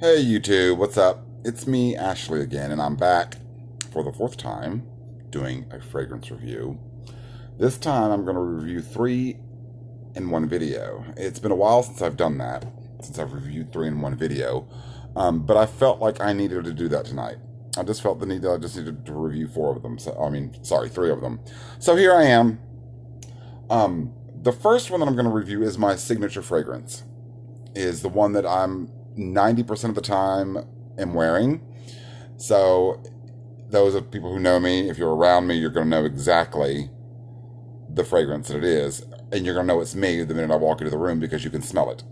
Hey YouTube, what's up? It's me, Ashley, again, and I'm back for the fourth time doing a fragrance review. This time I'm going to review three in one video. It's been a while since I've done that, since I've reviewed three in one video, but I felt like I needed to do that tonight. I just felt the need that I just needed to review four of them. Three of them. So here I am. The first one that I'm going to review is my signature fragrance. Is the one that I'm 90% of the time am wearing. So those of people who know me, if you're around me, you're going to know exactly the fragrance that it is. And you're going to know it's me the minute I walk into the room because you can smell it.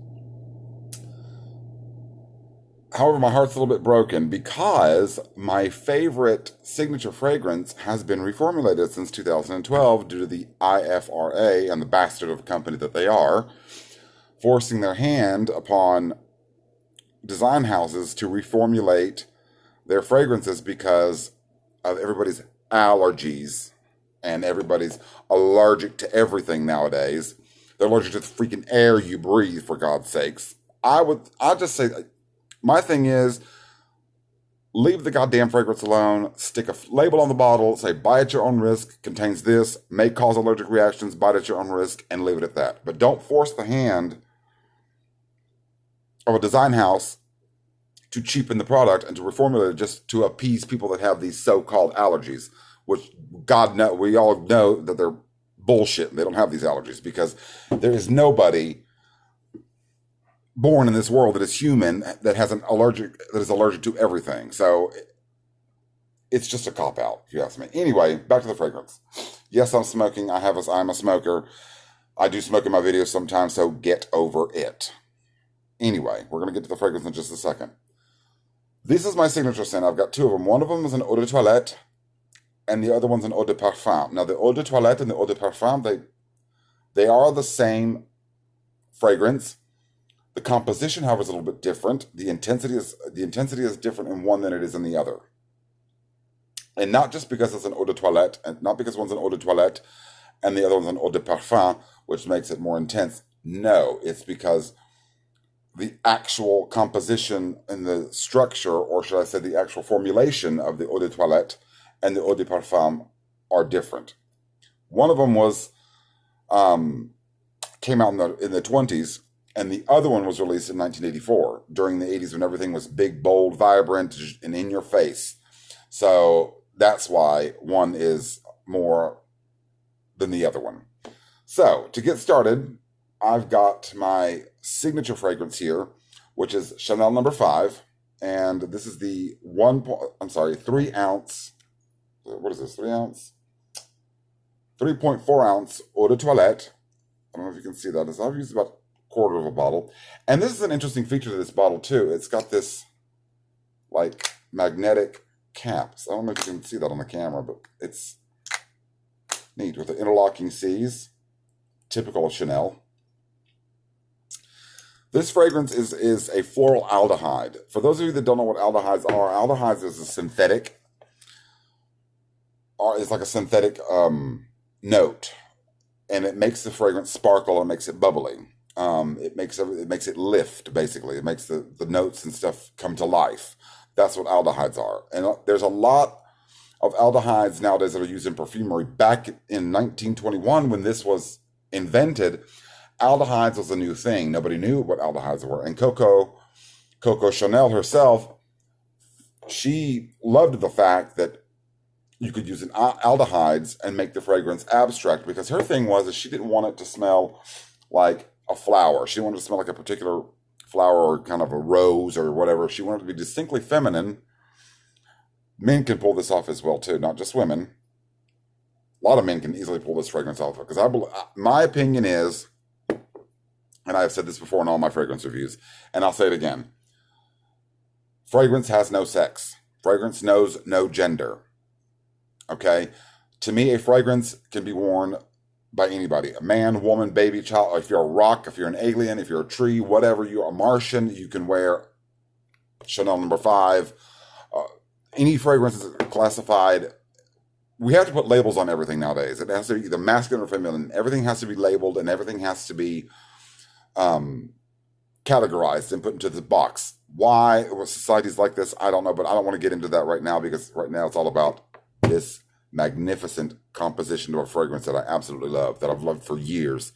However, my heart's a little bit broken because my favorite signature fragrance has been reformulated since 2012 due to the IFRA and the bastard of company that they are, forcing their hand upon design houses to reformulate their fragrances because of everybody's allergies and everybody's allergic to everything nowadays. They're allergic to the freaking air you breathe, for God's sakes. I'll just say, my thing is, leave the goddamn fragrance alone. Stick a label on the bottle, say buy at your own risk, contains this, may cause allergic reactions, buy it at your own risk, and leave it at that. But don't force the hand of a design house to cheapen the product and to reformulate it just to appease people that have these so-called allergies, which we all know that they're bullshit. They don't have these allergies because there is nobody born in this world that is human that is allergic to everything. So it's just a cop out, if you ask me. Anyway, back to the fragrance. Yes, I'm smoking. I'm a smoker. I do smoke in my videos sometimes, so get over it. Anyway, we're going to get to the fragrance in just a second. This is my signature scent. I've got two of them. One of them is an Eau de Toilette, and the other one's an Eau de Parfum. Now, the Eau de Toilette and the Eau de Parfum, they are the same fragrance. The composition, however, is a little bit different. The intensity is different in one than it is in the other. And not just because it's an Eau de Toilette, and not because one's an Eau de Toilette and the other one's an Eau de Parfum, which makes it more intense. No, it's because the actual composition and the structure, or should I say the actual formulation of the Eau de Toilette and the Eau de Parfum are different. One of them came out in the 20s, and the other one was released in 1984 during the 80s when everything was big, bold, vibrant, and in your face. So that's why one is more than the other one. So to get started, I've got my signature fragrance here, which is Chanel No. 5, and this is the 3 ounce. What is this? 3 ounce, 3.4 ounce Eau de Toilette. I don't know if you can see that. I've used about a quarter of a bottle, and this is an interesting feature to this bottle too. It's got this like magnetic caps. I don't know if you can see that on the camera, but it's neat with the interlocking C's, typical of Chanel. This fragrance is a floral aldehyde. For those of you that don't know what aldehydes are, aldehydes is a synthetic, or it's like a synthetic note, and it makes the fragrance sparkle and makes it bubbly. It makes it lift, basically. It makes the notes and stuff come to life. That's what aldehydes are. And there's a lot of aldehydes nowadays that are used in perfumery. Back in 1921, when this was invented, aldehydes was a new thing. Nobody knew what aldehydes were. And Coco Chanel herself, she loved the fact that you could use aldehydes and make the fragrance abstract, because her thing was that she didn't want it to smell like a flower. She wanted it to smell like a particular flower or kind of a rose or whatever. She wanted it to be distinctly feminine. Men can pull this off as well too, not just women. A lot of men can easily pull this fragrance off, because my opinion is, and I have said this before in all my fragrance reviews, and I'll say it again, fragrance has no sex. Fragrance knows no gender. Okay? To me, a fragrance can be worn by anybody. A man, woman, baby, child. If you're a rock, if you're an alien, if you're a tree, whatever, you're a Martian, you can wear Chanel No. 5. Any fragrance is classified. We have to put labels on everything nowadays. It has to be either masculine or feminine. Everything has to be labeled, and everything has to be categorized and put into the box. Why society's like this, I don't know, but I don't want to get into that right now because right now it's all about this magnificent composition to a fragrance that I absolutely love, that I've loved for years.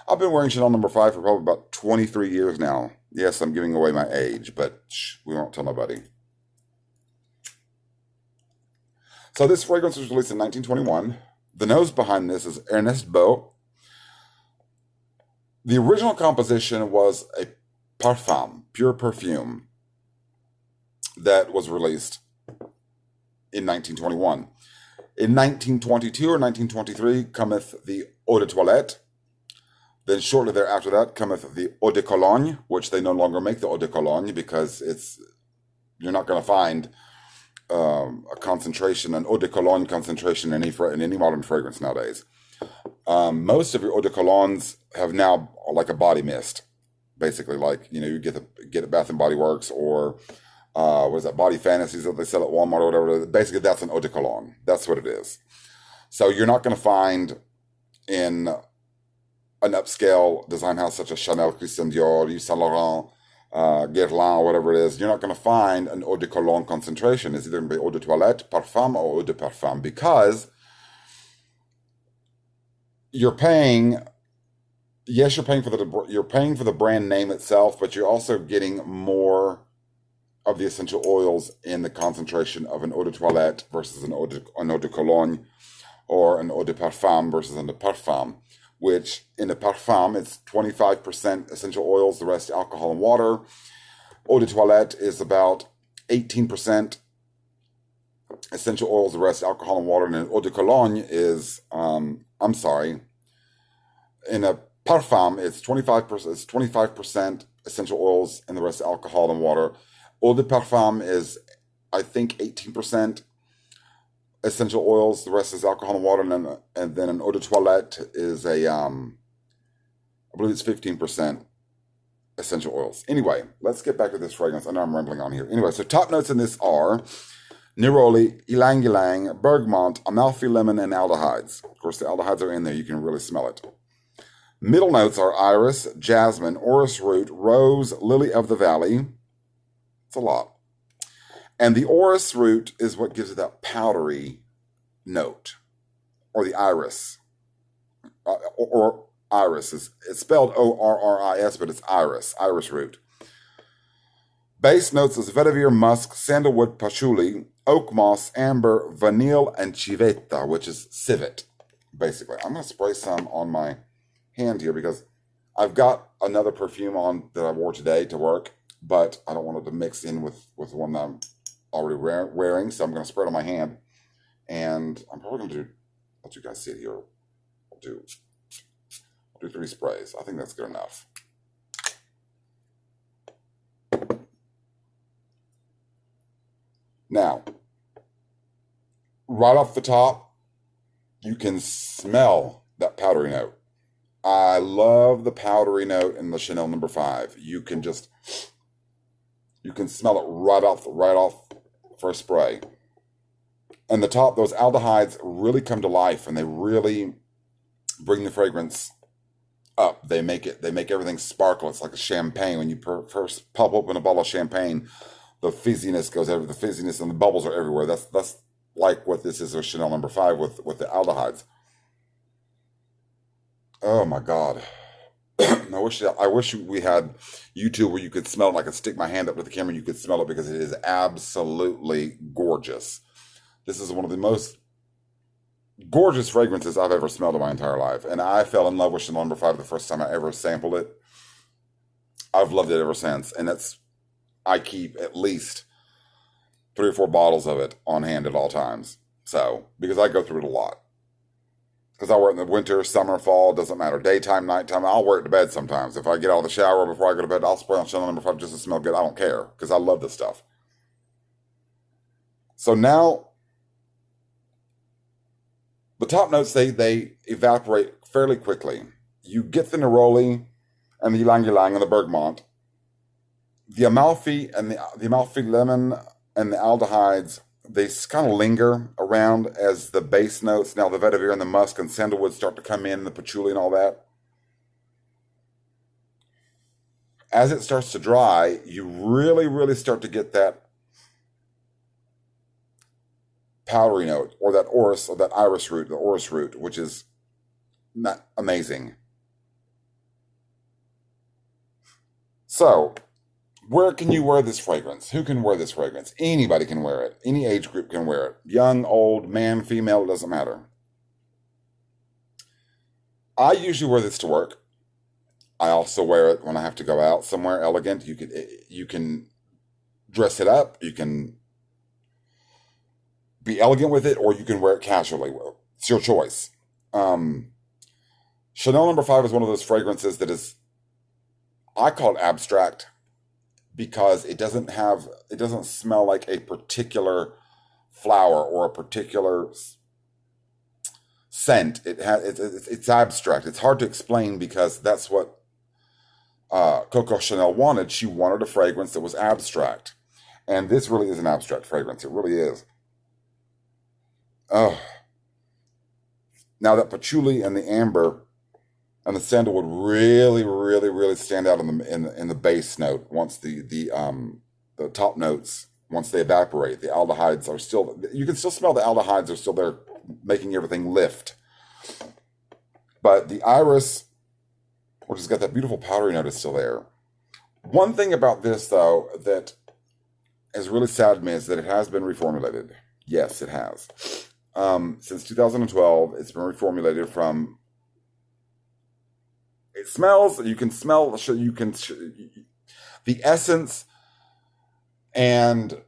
I've been wearing Chanel number 5 for probably about 23 years now. Yes, I'm giving away my age, but we won't tell nobody. So this fragrance was released in 1921. The nose behind this is Ernest Beau. The original composition was a parfum, pure perfume, that was released in 1921. In 1922 or 1923 cometh the Eau de Toilette. Then shortly thereafter that cometh the Eau de Cologne, which they no longer make the Eau de Cologne because you're not going to find a concentration, an Eau de Cologne concentration in any modern fragrance nowadays. Most of your Eau de Colognes have now like a body mist, basically, like, you get at Bath and Body Works or what is that, Body Fantasies that they sell at Walmart or whatever. Basically, that's an Eau de Cologne. That's what it is. So you're not going to find in an upscale design house such as Chanel, Christian Dior, Yves Saint Laurent, Guerlain, whatever it is, you're not going to find an Eau de Cologne concentration. It's either going to be Eau de Toilette, Parfum, or Eau de Parfum, because you're paying. Yes, you're paying for the brand name itself, but you're also getting more of the essential oils in the concentration of an Eau de Toilette versus an Eau de Cologne, or an Eau de Parfum versus an Eau de Parfum, which in the Parfum, it's 25% essential oils, the rest alcohol and water. Eau de Toilette is about 18% essential oils, the rest alcohol and water. And an Eau de Cologne is, in a Parfum, it's 25%. It's 25% essential oils and the rest alcohol and water. Eau de Parfum is, I think, 18% essential oils. The rest is alcohol and water. And then an Eau de Toilette is I believe it's 15% essential oils. Anyway, let's get back to this fragrance. I know I'm rambling on here. Anyway, so top notes in this are neroli, ylang ylang, bergamot, Amalfi lemon, and aldehydes. Of course, the aldehydes are in there. You can really smell it. Middle notes are iris, jasmine, orris root, rose, lily of the valley. It's a lot. And the orris root is what gives it that powdery note, or the iris, or iris. It's spelled O-R-R-I-S, but it's iris root. Base notes is vetiver, musk, sandalwood, patchouli, oak moss, amber, vanille, and civetta, which is civet, basically. I'm going to spray some on my hand here because I've got another perfume on that I wore today to work, but I don't want it to mix in with the one that I'm already wearing, so I'm going to spray it on my hand, and I'm probably going to let you guys see it here. I'll do 3 sprays. I think that's good enough. Now, right off the top, you can smell that powdery note. I love the powdery note in the Chanel number 5. You can smell it right off first spray. And the top, those aldehydes really come to life, and they really bring the fragrance up. They make everything sparkle. It's like a champagne. When you first pop open a bottle of champagne, the fizziness goes everywhere. The fizziness and the bubbles are everywhere. That's like what this is with Chanel number 5 with the aldehydes. Oh my God. I wish we had YouTube where you could smell it. I could stick my hand up to the camera and you could smell it, because it is absolutely gorgeous. This is one of the most gorgeous fragrances I've ever smelled in my entire life. And I fell in love with Chanel number 5 the first time I ever sampled it. I've loved it ever since. And I keep at least 3 or 4 bottles of it on hand at all times. So, because I go through it a lot. Because I wear it in the winter, summer, fall, doesn't matter. Daytime, nighttime, I'll wear it to bed sometimes. If I get out of the shower before I go to bed, I'll spray on Chanel number 5 just to smell good. I don't care, because I love this stuff. So now, the top notes, they evaporate fairly quickly. You get the neroli and the ylang ylang and the bergamot. The Amalfi and the Amalfi lemon and the aldehydes, they kind of linger around as the base notes. Now the vetiver and the musk and sandalwood start to come in, the patchouli and all that. As it starts to dry, you really, really start to get that powdery note, or that orris, or that iris root, the orris root, which is amazing. So, where can you wear this fragrance? Who can wear this fragrance? Anybody can wear it. Any age group can wear it. Young, old, man, female, it doesn't matter. I usually wear this to work. I also wear it when I have to go out somewhere elegant. You can dress it up. You can be elegant with it, or you can wear it casually. It's your choice. Um, Chanel Number Five is one of those fragrances that is, I call it abstract, because it doesn't smell like a particular flower or a particular scent. It's abstract. It's hard to explain, because that's what Coco Chanel wanted. She wanted a fragrance that was abstract, and this really is an abstract fragrance. It really is. Oh, now that patchouli and the amber and the sandalwood really, really, really stand out in the base note. Once the top notes, once they evaporate, the aldehydes are still, you can still smell the aldehydes are still there, making everything lift. But the iris, which has got that beautiful powdery note, is still there. One thing about this, though, that has really saddened me is that it has been reformulated. Yes, it has. Since 2012, it's been reformulated from. It smells. You can smell. The essence and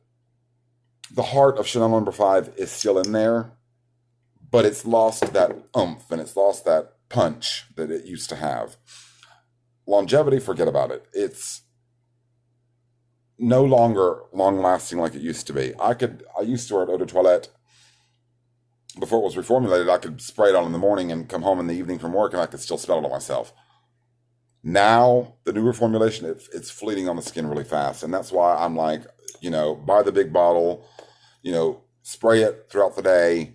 the heart of Chanel Number Five is still in there, but it's lost that oomph and it's lost that punch that it used to have. Longevity, forget about it. It's no longer long lasting like it used to be. I used to wear Eau de Toilette before it was reformulated. I could spray it on in the morning and come home in the evening from work, and I could still smell it on myself. Now, the new reformulation, it's fleeting on the skin really fast. And that's why I'm like, buy the big bottle, spray it throughout the day,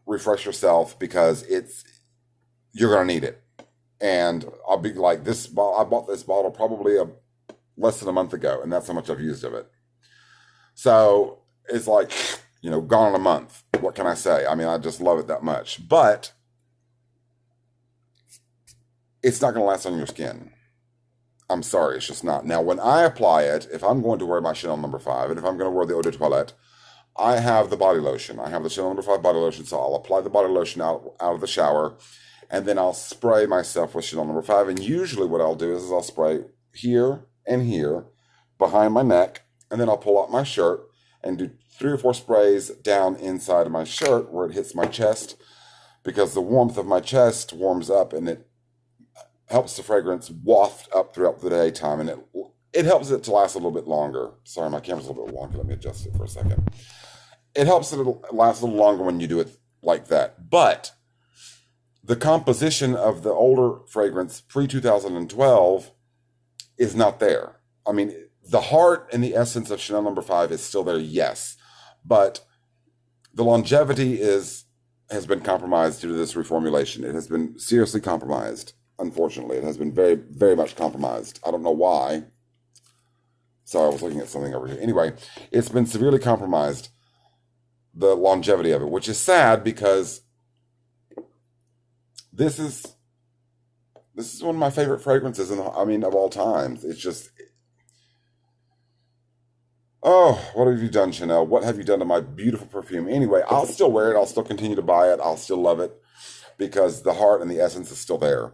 refresh yourself, because you're going to need it. And I'll be like, I bought this bottle probably less than a month ago, and that's how much I've used of it. So it's like, gone in a month. What can I say? I mean, I just love it that much. But it's not going to last on your skin. I'm sorry, it's just not. Now, when I apply it, if I'm going to wear my Chanel Number Five, and if I'm going to wear the Eau de Toilette, I have the body lotion. I have the Chanel Number Five body lotion, so I'll apply the body lotion out of the shower, and then I'll spray myself with Chanel Number Five. And usually what I'll do is I'll spray here and here, behind my neck, and then I'll pull out my shirt and do 3 or 4 sprays down inside of my shirt where it hits my chest, because the warmth of my chest warms up, and it helps the fragrance waft up throughout the daytime, and it helps it to last a little bit longer. Sorry, my camera's a little bit wonky. Let me adjust it for a second. It helps it last a little longer when you do it like that. But the composition of the older fragrance pre-2012 is not there. I mean, the heart and the essence of Chanel Number Five is still there, yes. But the longevity has been compromised due to this reformulation. It has been seriously compromised. Unfortunately, it has been very, very much compromised. I don't know why. Sorry, I was looking at something over here. Anyway, it's been severely compromised, the longevity of it, which is sad, because this is one of my favorite fragrances of all times. It's just, oh, what have you done, Chanel? What have you done to my beautiful perfume? Anyway, I'll still wear it. I'll still continue to buy it. I'll still love it, because the heart and the essence is still there.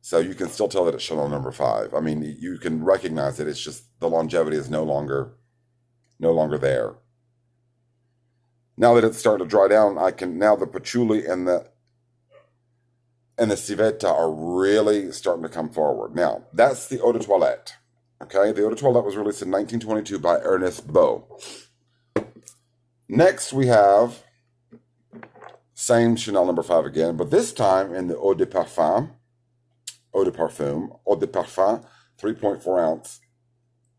So you can still tell that it's Chanel Number Five. I mean, you can recognize it. It's just the longevity is no longer there. Now that it's starting to dry down, now the patchouli and the civetta are really starting to come forward. Now, that's the Eau de Toilette. Okay, the Eau de Toilette was released in 1922 by Ernest Beau. Next, we have same Chanel Number Five again, but this time in the Eau de Parfum, Eau de Parfum, 3.4 ounce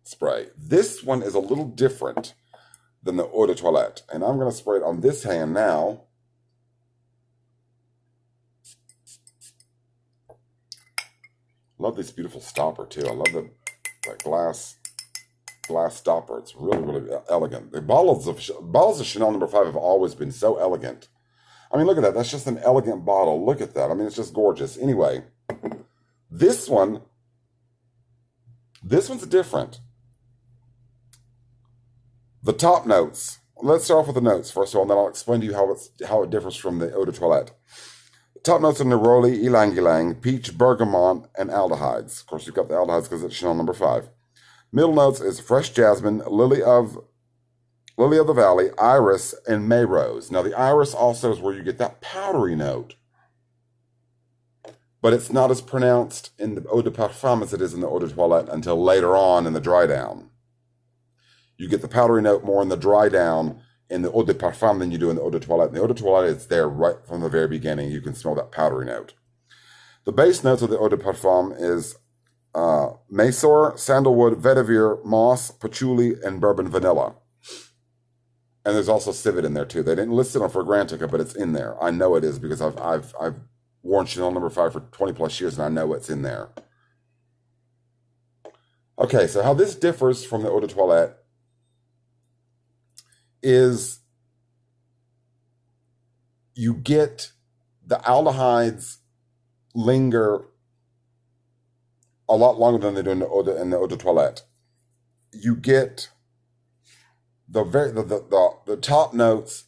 spray. This one is a little different than the Eau de Toilette, and I'm going to spray it on this hand now. Love this beautiful stopper too. I love the a glass stopper. It's really, really elegant. The bottles of Chanel number 5 have always been so elegant. I mean, look at that. That's just an elegant bottle. Look at that. I mean, it's just gorgeous. Anyway, this one's different. The top notes. Let's start off with the notes first of all, and then I'll explain to you how it differs from the Eau de Toilette. The top notes are neroli, ylang ylang, peach, bergamot, and aldehydes. Of course, you've got the aldehydes because it's Chanel number 5. Middle notes is fresh jasmine, lily of the valley, iris, and May rose. Now, the iris also is where you get that powdery note, but it's not as pronounced in the Eau de Parfum as it is in the Eau de Toilette until later on in the dry down. You get the powdery note more in the dry down in the Eau de Parfum than you do in the Eau de Toilette. In the Eau de Toilette, it's there right from the very beginning. You can smell that powdery note. The base notes of the Eau de Parfum is Mesor, sandalwood, vetiver, moss, patchouli, and bourbon vanilla. And there's also civet in there too. They didn't list it on Fragrantica, but it's in there. I know it is because I've worn Chanel number 5 for 20 plus years, and I know it's in there. Okay, so how this differs from the Eau de Toilette is you get the aldehydes linger a lot longer than they do in the Eau de Toilette. You get the top notes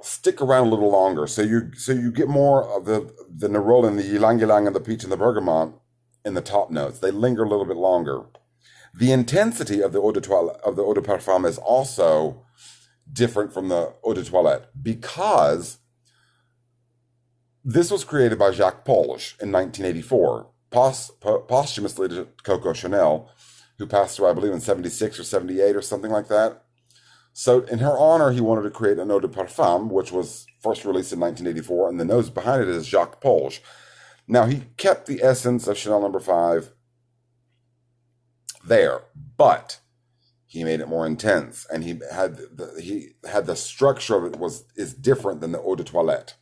stick around a little longer, so you get more of the neroli and the ylang ylang and the peach and the bergamot in the top notes. They linger a little bit longer. The intensity of the Eau de Toilette, of the Eau de Parfum, is also different from the Eau de Toilette because this was created by Jacques Polge in 1984, posthumously to Coco Chanel, who passed away, I believe, in 76 or 78 or something like that. So in her honor, he wanted to create an Eau de Parfum, which was first released in 1984, and the nose behind it is Jacques Polge. Now, he kept the essence of Chanel number 5 there, but he made it more intense, and he had the structure of it is different than the Eau de Toilette.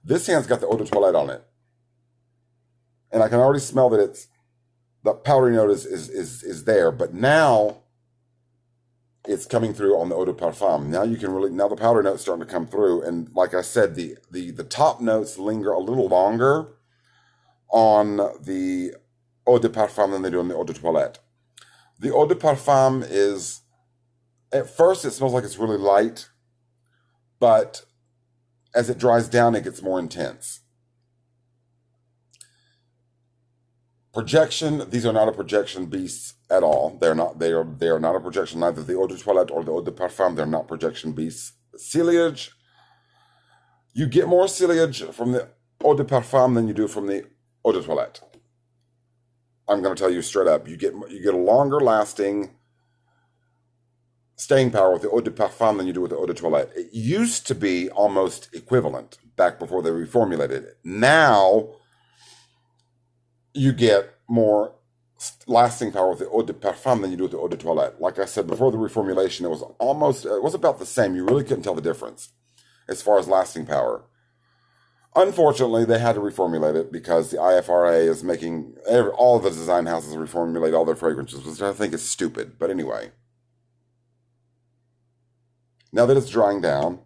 This hand's got the Eau de Toilette on it, and I can already smell that the powdery note is there, but now it's coming through on the Eau de Parfum. Now the powder note's starting to come through, and like I said, the top notes linger a little longer on the Eau de Parfum than they do on the Eau de Toilette. The Eau de Parfum is, at first it smells like it's really light, but as it dries down, it gets more intense. Projection, these are not a projection beasts at all. They are not a projection, neither the Eau de Toilette or the Eau de Parfum. They're not projection beasts. Ciliage, you get more ciliage from the Eau de Parfum than you do from the Eau de Toilette. I'm going to tell you straight up, you get a longer lasting staying power with the Eau de Parfum than you do with the Eau de Toilette. It used to be almost equivalent back before they reformulated it. Now you get more lasting power with the Eau de Parfum than you do with the Eau de Toilette. Like I said, before the reformulation, it was about the same. You really couldn't tell the difference as far as lasting power. Unfortunately, they had to reformulate it because the IFRA is making all of the design houses reformulate all their fragrances, which I think is stupid. But anyway, now that it's drying down,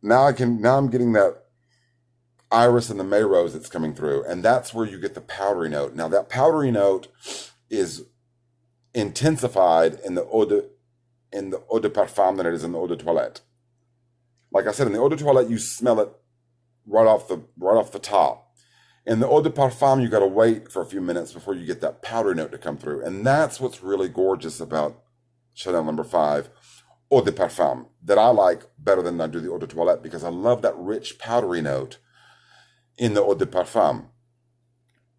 now I'm getting that iris and the May rose that's coming through, and that's where you get the powdery note. Now that powdery note is intensified in the Eau de Parfum than it is in the Eau de Toilette. Like I said, in the Eau de Toilette, you smell it right off the top. In the Eau de Parfum, you got to wait for a few minutes before you get that powder note to come through. And that's what's really gorgeous about Chanel number 5, Eau de Parfum, that I like better than I do the Eau de Toilette, because I love that rich powdery note in the Eau de Parfum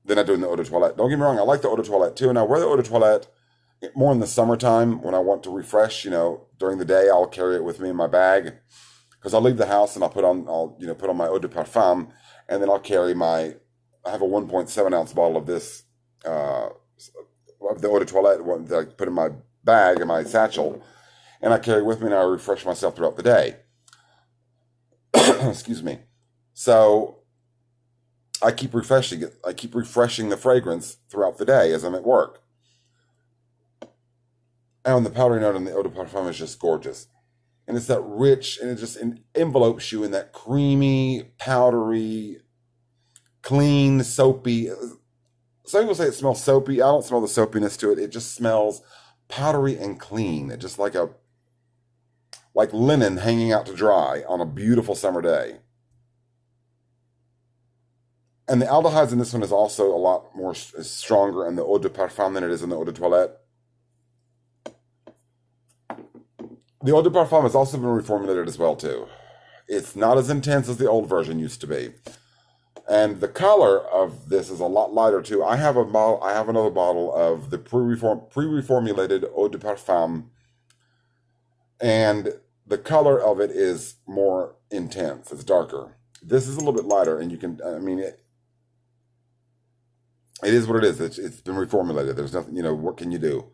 than I do in the Eau de Toilette. Don't get me wrong, I like the Eau de Toilette too. And I wear the Eau de Toilette more in the summertime when I want to refresh. During the day, I'll carry it with me in my bag because I'll leave the house and I'll put on my Eau de Parfum, and then I have a 1.7 ounce bottle of this, of the Eau de Toilette that I put in my bag, in my satchel, and I carry it with me and I refresh myself throughout the day. Excuse me. So I keep refreshing it. I keep refreshing the fragrance throughout the day as I'm at work. And the powdery note on the Eau de Parfum is just gorgeous. And it's that rich, and it just envelopes you in that creamy, powdery, clean, soapy. Some people say it smells soapy. I don't smell the soapiness to it. It just smells powdery and clean. It just like linen hanging out to dry on a beautiful summer day. And the aldehydes in this one is also a lot more is stronger in the Eau de Parfum than it is in the Eau de Toilette. The Eau de Parfum has also been reformulated as well too. It's not as intense as the old version used to be. And the color of this is a lot lighter too. I have another bottle of the pre-reformulated Eau de Parfum, and the color of it is more intense. It's darker. This is a little bit lighter, and you can, I mean, it is what it is. It's been reformulated. There's nothing, what can you do?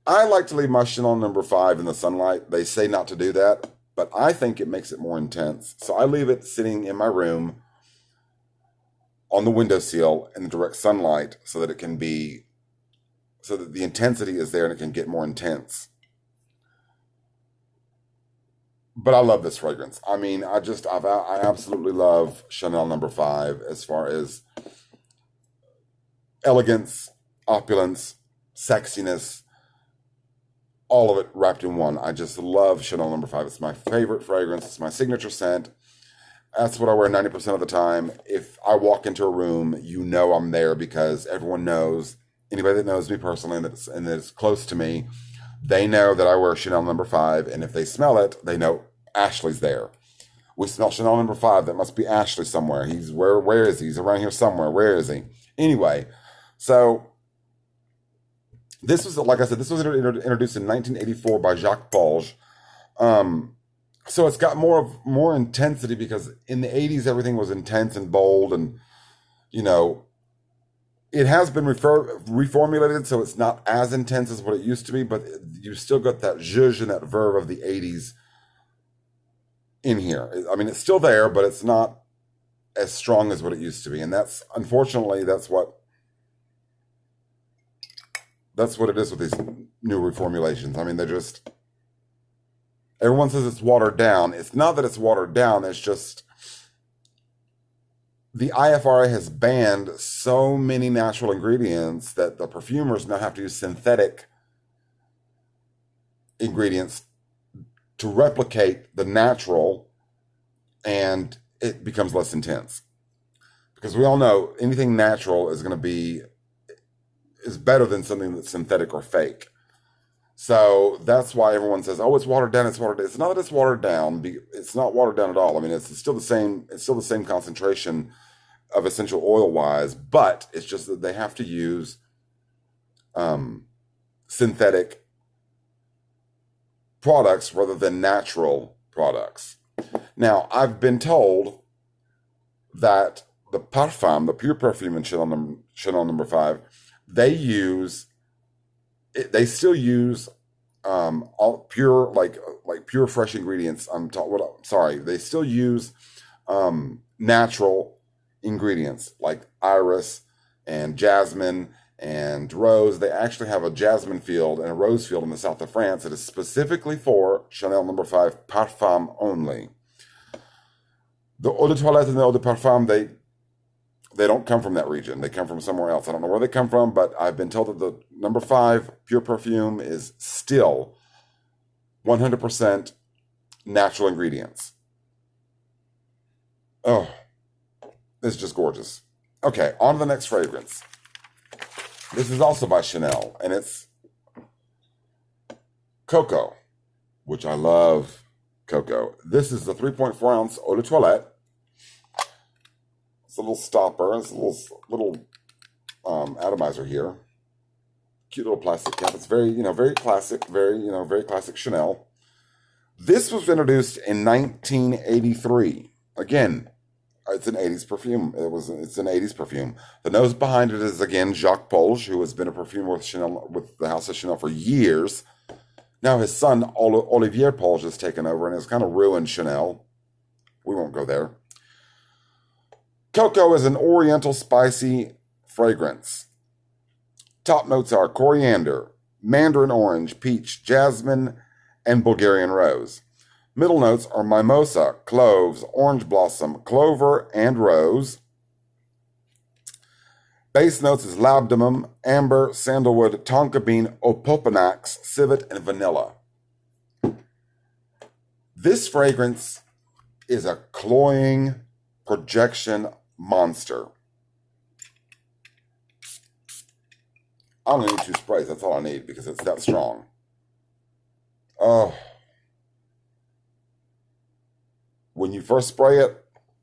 I like to leave my Chanel #5 in the sunlight. They say not to do that, but I think it makes it more intense. So I leave it sitting in my room on the windowsill in the direct sunlight so that the intensity is there and it can get more intense. But I love this fragrance. I mean, I absolutely love Chanel #5 as far as elegance, opulence, sexiness, all of it wrapped in one. I just love Chanel #5. It's my favorite fragrance. It's my signature scent. That's what I wear 90% of the time. If I walk into a room, I'm there because everyone knows, anybody that knows me personally and that's close to me, they know that I wear Chanel #5. And if they smell it, they know Ashley's there. We smell Chanel #5. That must be Ashley somewhere. Where is he? He's around here somewhere. Where is he? Anyway, so this was, like I said, this was introduced in 1984 by Jacques Polge. So it's got more intensity because in the 80s everything was intense and bold, and it has been reformulated, so it's not as intense as what it used to be, but you still got that zhuzh and that verve of the 80s in here. I mean, it's still there, but it's not as strong as what it used to be, and unfortunately that's what it is with these new reformulations. I mean, everyone says it's watered down. It's not that it's watered down. It's just the IFRA has banned so many natural ingredients that the perfumers now have to use synthetic ingredients to replicate the natural, and it becomes less intense. Because we all know anything natural is better than something that's synthetic or fake. So that's why everyone says, "Oh, it's watered down. It's watered down." It's not that it's watered down. It's not watered down at all. I mean, it's still the same. It's still the same concentration of essential oil wise, but it's just that they have to use synthetic products rather than natural products. Now, I've been told that the parfum, the pure perfume in Chanel #5, they still use all pure, like pure fresh ingredients. They still use natural ingredients like iris and jasmine and rose. They actually have a jasmine field and a rose field in the south of France that is specifically for Chanel #5 parfum only. The Eau de Toilette and the Eau de Parfum, they don't come from that region. They come from somewhere else. I don't know where they come from, but I've been told that the #5 pure perfume is still 100% natural ingredients. Oh, it's just gorgeous. Okay, on to the next fragrance. This is also by Chanel, and it's Coco, which I love Coco. This is the 3.4 ounce Eau de Toilette. It's a little stopper. It's a little atomizer here. Cute little plastic cap. It's very classic, very classic Chanel. This was introduced in 1983. Again, it's an 80s perfume. It's an 80s perfume. The nose behind it is, again, Jacques Polge, who has been a perfumer with the House of Chanel for years. Now his son, Olivier Polge, has taken over and has kind of ruined Chanel. We won't go there. Coco is an oriental spicy fragrance. Top notes are coriander, mandarin orange, peach, jasmine, and Bulgarian rose. Middle notes are mimosa, cloves, orange blossom, clover, and rose. Base notes is labdanum, amber, sandalwood, tonka bean, opopanax, civet, and vanilla. This fragrance is a cloying projection monster. I only need 2 sprays. That's all I need because it's that strong. Oh. When you first spray it,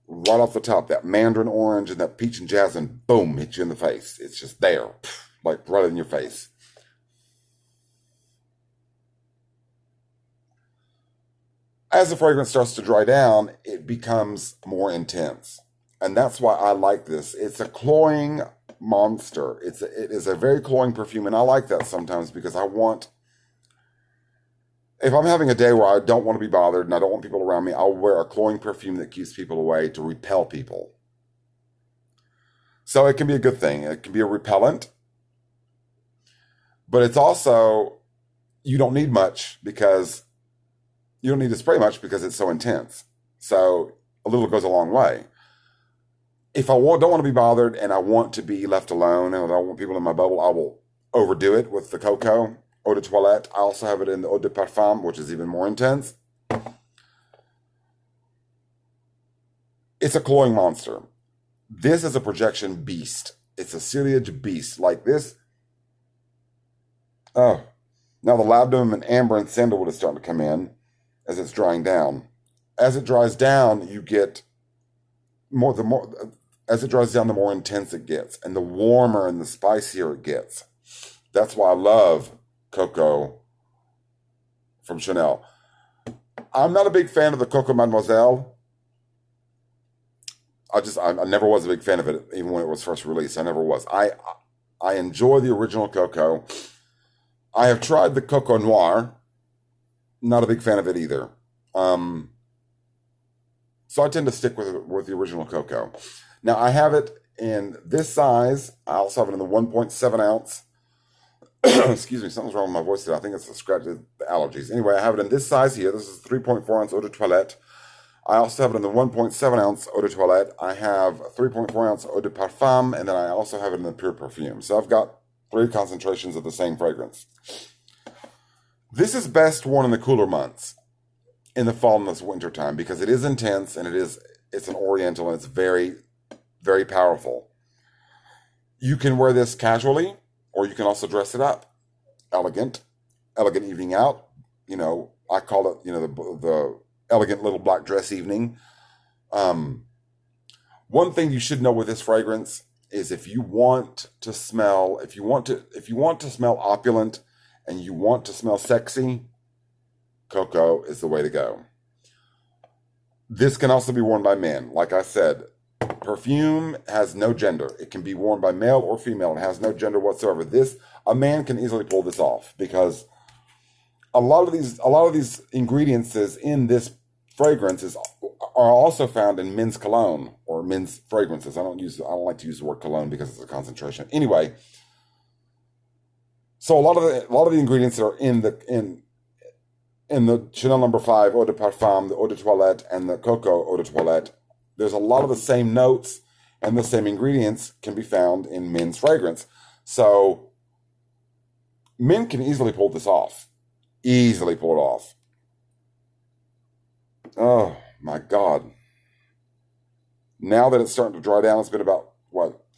right off the top, that mandarin orange and that peach and jasmine, boom, hits you in the face. It's just there, like right in your face. As the fragrance starts to dry down, it becomes more intense. And that's why I like this. It's a cloying monster. It is a very cloying perfume, and I like that sometimes because if I'm having a day where I don't want to be bothered and I don't want people around me, I'll wear a cloying perfume that keeps people away to repel people. So it can be a good thing. It can be a repellent, but it's also, you don't need much because you don't need to spray much because it's so intense. So a little goes a long way. If I don't want to be bothered and I want to be left alone and I don't want people in my bubble, I will overdo it with the Coco Eau de Toilette. I also have it in the Eau de Parfum, which is even more intense. It's a cloying monster. This is a projection beast. It's a ciliage beast. Like this. Oh. Now the labdanum and amber and sandalwood is starting to come in as it's drying down. As it dries down, you get as it dries down, the more intense it gets, and the warmer and the spicier it gets. That's why I love Coco from Chanel. I'm not a big fan of the Coco Mademoiselle. I never was a big fan of it, even when it was first released. I never was. I enjoy the original Coco. I have tried the Coco Noir. Not a big fan of it either. So I tend to stick with the original Coco. Now I have it in this size. I also have it in the 1.7 ounce. Excuse me, something's wrong with my voice today. I think it's the allergies. Anyway, I have it in this size here. This is 3.4 ounce Eau de Toilette. I also have it in the 1.7 ounce Eau de Toilette. I have 3.4 ounce Eau de Parfum, and then I also have it in the pure perfume. So I've got 3 concentrations of the same fragrance. This is best worn in the cooler months, in the fall and the winter time, because it is intense and it's an oriental and it's very, very powerful. You can wear this casually, or you can also dress it up. Elegant evening out. I call it, the elegant little black dress evening. One thing you should know with this fragrance is if you want to smell opulent and you want to smell sexy, Coco is the way to go. This can also be worn by men. Like I said, perfume has no gender. It can be worn by male or female. It has no gender whatsoever. A man can easily pull this off because a lot of these ingredients in this fragrances are also found in men's cologne or men's fragrances. I don't like to use the word cologne because it's a concentration. Anyway, so a lot of the ingredients that are in the Chanel No. 5 Eau de Parfum, the Eau de Toilette, and the Coco Eau de Toilette, there's a lot of the same notes and the same ingredients can be found in men's fragrance. So men can easily pull this off. Easily pull it off. Oh my God. Now that it's starting to dry down, it's been about,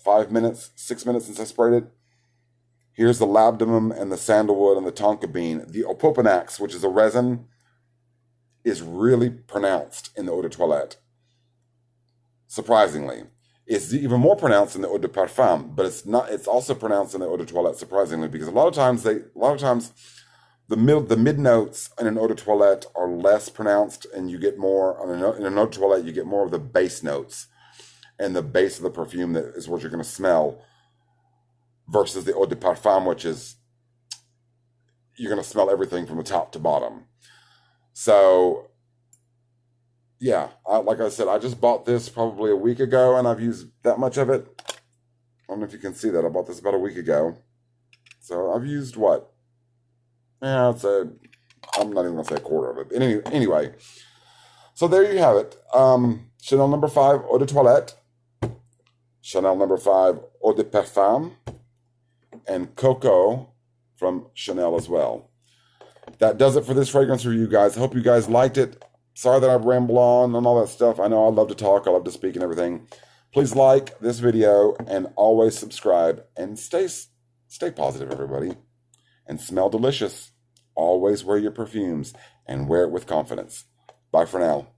6 minutes since I sprayed it. Here's the labdanum and the sandalwood and the tonka bean. The opopanax, which is a resin, is really pronounced in the Eau de Toilette. Surprisingly. It's even more pronounced in the Eau de Parfum, but it's also pronounced in the Eau de Toilette, surprisingly, because a lot of times the mid notes in an Eau de Toilette are less pronounced, and you get more in an Eau de Toilette. You get more of the base notes, and the base of the perfume that is what you're going to smell, versus the Eau de Parfum, which is you're going to smell everything from the top to bottom. So yeah, like I said, I just bought this probably a week ago, and I've used that much of it. I don't know if you can see that. I bought this about a week ago. So I've used what? Yeah, I'm not even going to say a quarter of it. Anyway, so there you have it. Chanel number 5, Eau de Toilette. Chanel number 5, Eau de Parfum. And Coco from Chanel as well. That does it for this fragrance review, guys. I hope you guys liked it. Sorry that I ramble on and all that stuff. I know I love to talk. I love to speak and everything. Please like this video and always subscribe. And stay positive, everybody. And smell delicious. Always wear your perfumes and wear it with confidence. Bye for now.